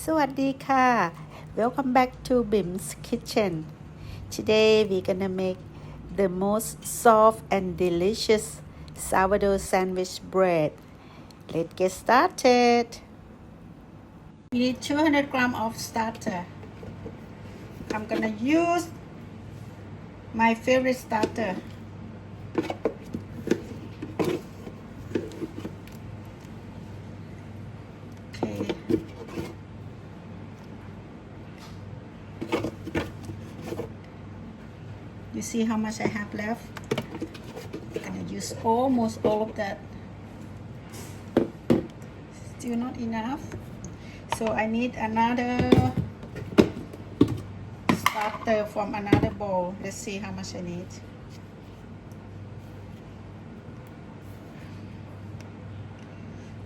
สวัสดีค่ะ Welcome back to Bim's Kitchen. Today we're gonna make the most soft and delicious sourdough sandwich bread. Let's get started. We need 200 grams of starter. I'm gonna use my favorite starter. Okay. You see how much I have left? I'm gonna use almost all of that. Still not enough. So I need another starter from another bowl. Let's see how much I need.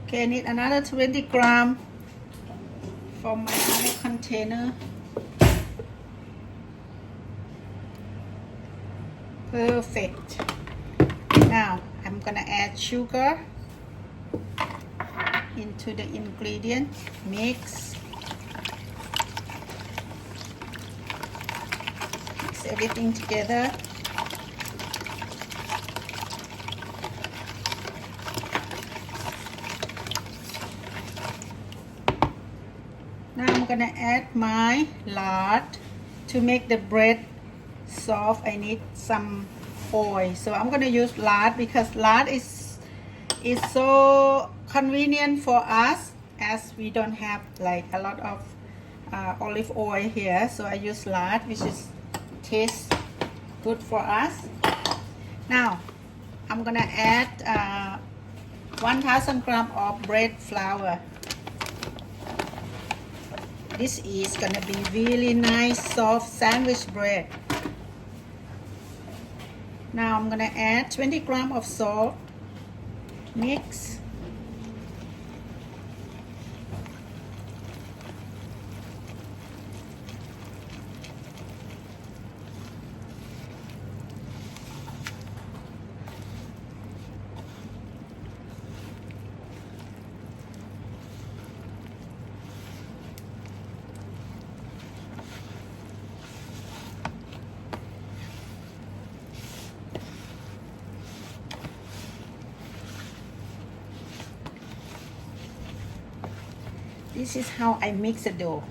Okay, I need another 20 grams from my other container. Perfect. Now I'm gonna add sugar into the ingredient. Mix everything together. Now I'm gonna add my lard to make the bread soft. I need some oil, so I'm gonna use lard because lard is so convenient for us as we don't have like a lot of olive oil here. So I use lard, which is tastes good for us. Now I'm gonna add 1000 grams of bread flour. This is gonna be really nice soft sandwich bread. Now I'm gonna add 20 grams of salt. Mix. This is how I mix the dough.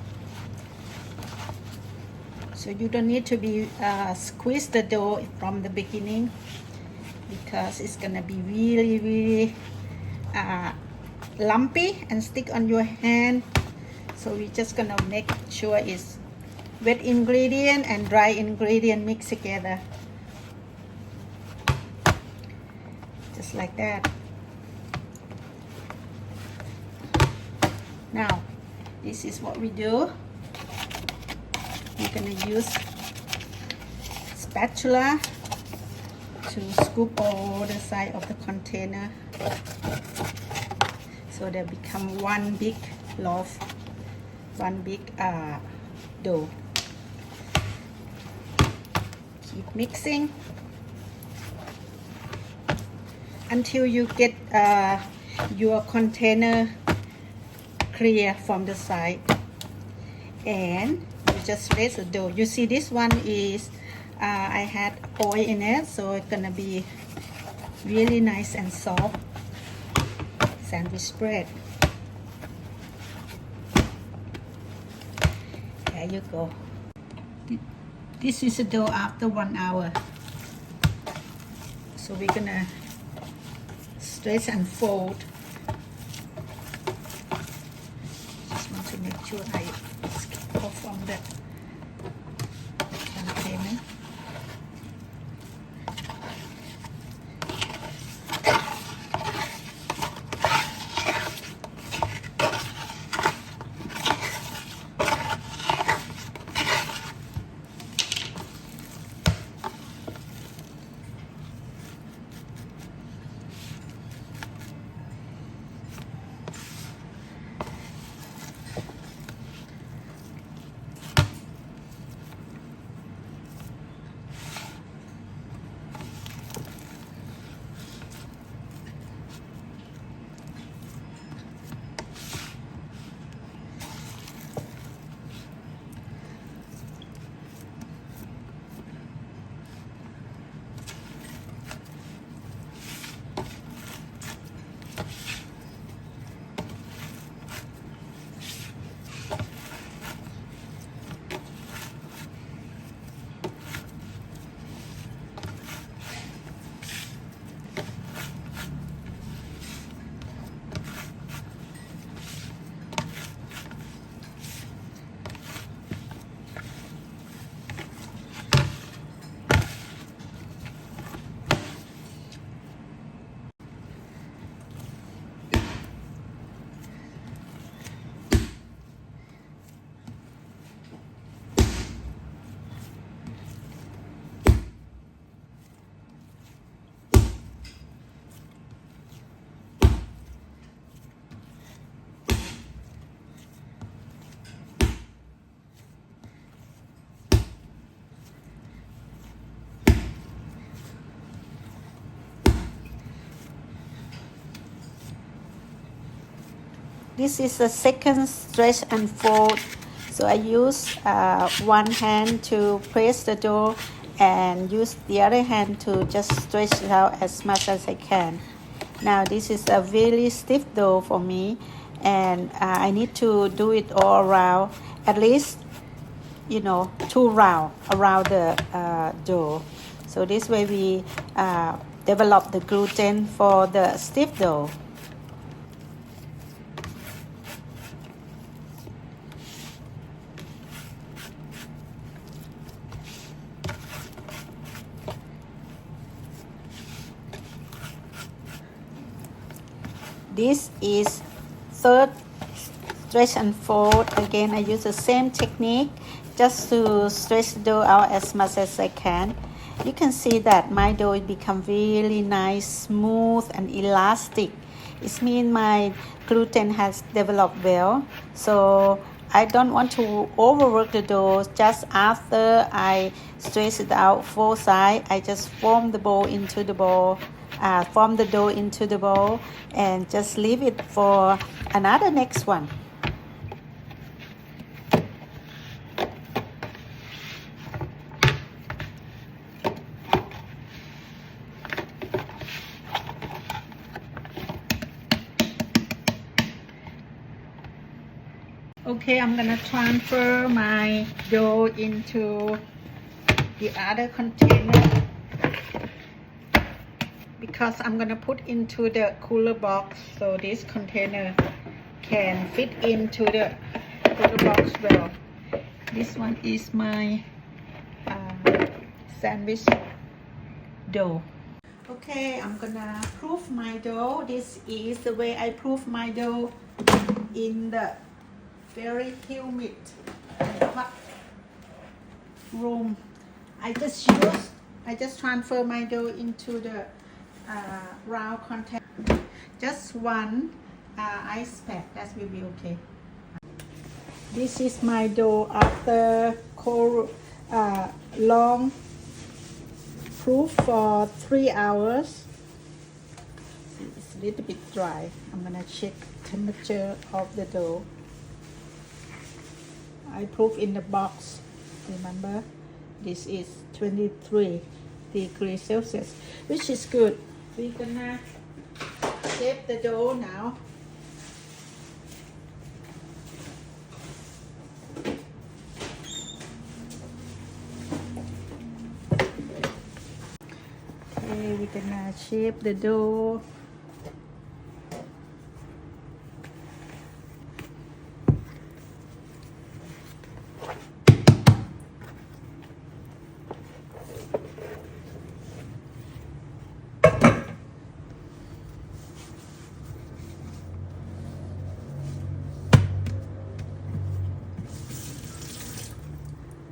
So you don't need to be squeeze the dough from the beginning because it's gonna be really lumpy and stick on your hand. So we're just gonna make sure it's wet ingredient and dry ingredient mixed together, just like that. Now, this is what we do. We're gonna use spatula to scoop all the side of the container so they become one big loaf, one big dough. Keep mixing until you get your container clear from the side, and you just raise the dough. You see this one is I had oil in it, so it's gonna be really nice and soft sandwich bread. There you go. This is the dough after 1 hour. So we're gonna stretch and fold. To make sure I skip off from the container. This is the second stretch and fold. So I use one hand to press the dough and use the other hand to just stretch it out as much as I can. Now this is a really stiff dough for me, and I need to do it all around, at least 2 rounds around the dough. So this way we develop the gluten for the stiff dough. This is third stretch and fold. Again, I use the same technique just to stretch the dough out as much as I can. You can see that my dough become really nice, smooth and elastic. It means my gluten has developed well. So I don't want to overwork the dough. Just after I stretch it out 4 sides, I just form the dough into the bowl. Form the dough into the bowl and just leave it for another next one. Okay, I'm gonna transfer my dough into the other container, because I'm gonna put into the cooler box, so this container can fit into the cooler box well. This one is my sandwich dough. Okay, I'm gonna proof my dough. This is the way I proof my dough in the very humid hot room. I just transfer my dough into the round container. Just one ice pack, that will be okay. This is my dough after long proof for 3 hours. It's a little bit dry. I'm gonna check temperature of the dough. I proof in the box. Remember, this is 23 degrees Celsius, which is good. We're gonna shape the dough now. Okay, we're gonna shape the dough.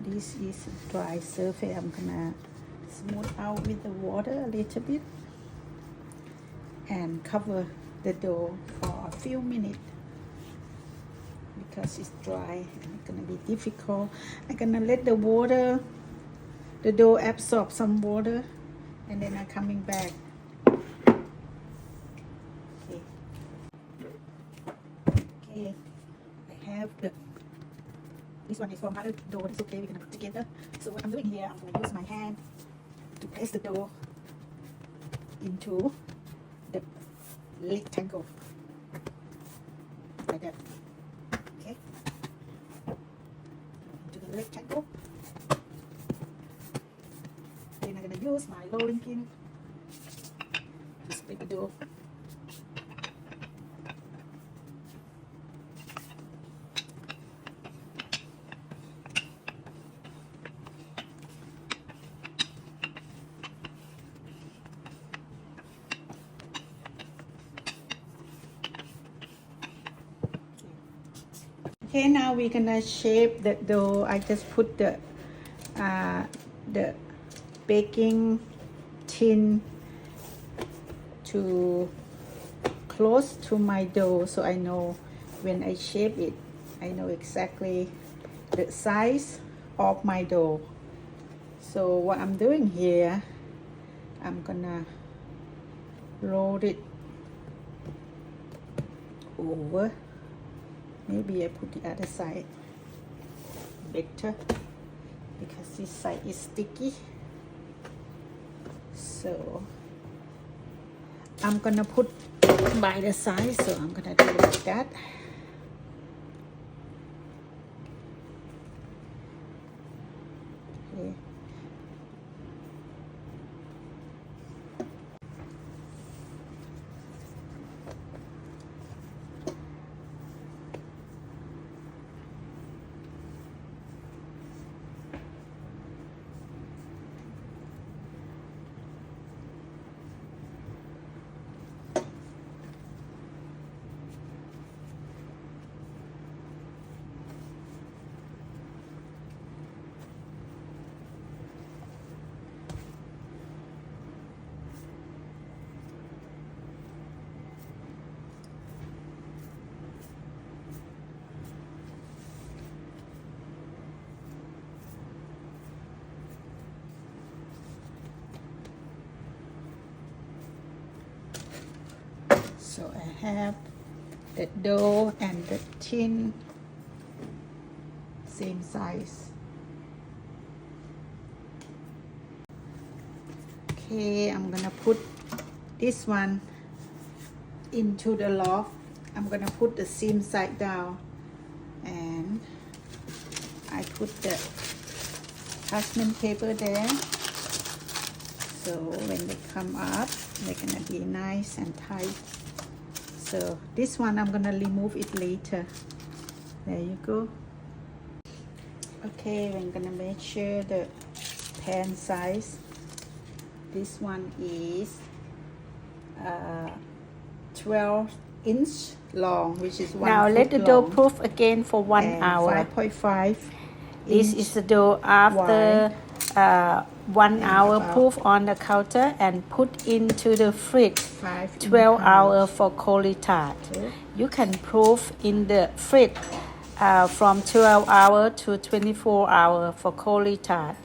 This is a dry surface. I'm gonna smooth out with the water a little bit and cover the dough for a few minutes because it's dry and it's gonna be difficult. I'm gonna let the dough absorb some water, and then I'm coming back. Okay, I have this one is from other dough. It's okay, we're gonna put together. So what I'm doing here, I'm gonna use my hand to press the dough into the rectangle like that. Okay, into the rectangle. Then I'm gonna use my rolling pin to split the dough. Okay, now we're gonna shape the dough. I just put the baking tin to close to my dough, so I know when I shape it, I know exactly the size of my dough. So what I'm doing here, I'm gonna roll it over Maybe I put the other side better because this side is sticky. So I'm gonna put by the side, so I'm gonna do like that. Okay. So I have the dough and the tin same size. Okay, I'm gonna put this one into the loaf. I'm gonna put the seam side down, and I put the parchment paper there. So when they come up, they're gonna be nice and tight. So this one I'm gonna remove it later. There you go. Okay, we're gonna measure the pan size. This one is 12-inch long, which is 1 Now foot let the dough long, proof again for 1 and hour. 5.5. This is the dough after 1 hour about proof on the counter and put into the fridge 5 12 inch hours for cold retard. Okay. You can proof in the fridge from 12 hours to 24 hours for cold retard.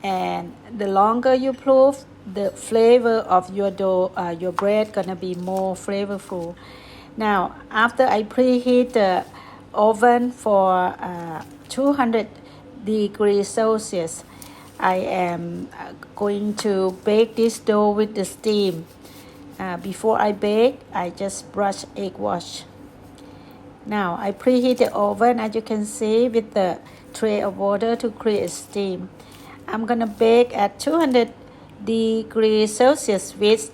And the longer you proof, the flavor of your dough, your bread gonna be more flavorful. Now, after I preheat the oven for 200 degrees Celsius, I am going to bake this dough with the steam. Before I bake, I just brush egg wash. Now, I preheat the oven, as you can see, with the tray of water to create steam. I'm gonna bake at 200 degrees Celsius with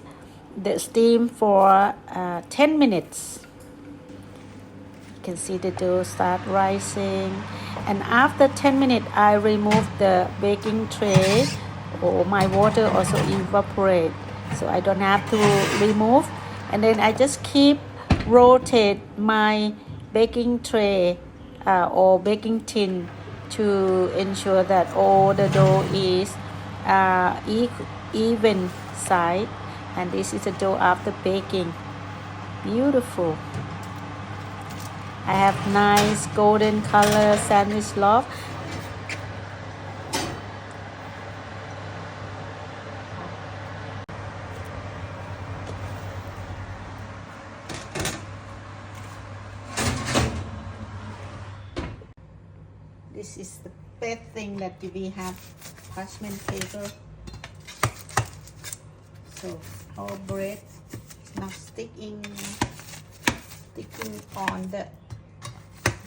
the steam for 10 minutes. You can see the dough start rising, and after 10 minutes I remove the baking tray, or my water also evaporate, so I don't have to remove. And then I just keep rotate my baking tray or baking tin to ensure that all the dough is even side. And this is the dough after baking. Beautiful. I have nice golden color sandwich loaf. This is the best thing that we have parchment paper, so our bread is not sticking on the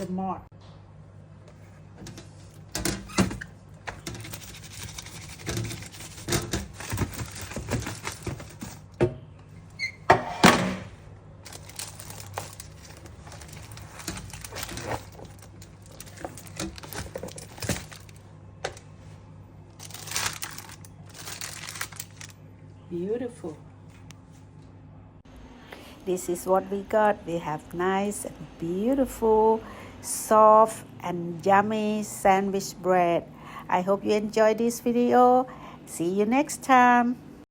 mold. Beautiful. This is what we got. We have nice and beautiful, soft and yummy sandwich bread. I hope you enjoyed this video. See you next time.